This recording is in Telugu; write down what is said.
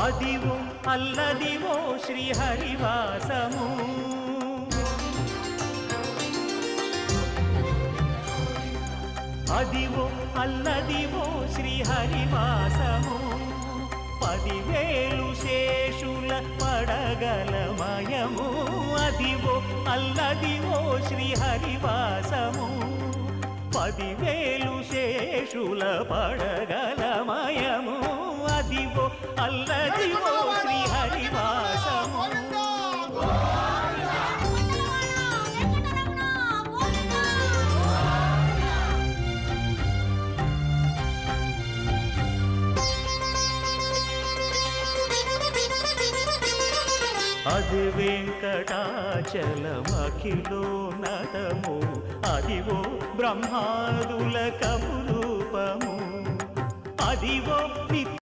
అదివో అల్లదివో శ్రీహరివాసము అదివో అల్లదివో శ్రీహరివాసము 10,000 శేషుల పడగలమయము అదివో అల్లదివో శ్రీహరివాసము 10,000 శేషుల పడగలమయము అదివో అల్లదివో శ్రీహరివాసము అది వెంకటాచలమఖిలోన్నతము అదివో బ్రహ్మాదుల కపురూపము అదివో నిత్య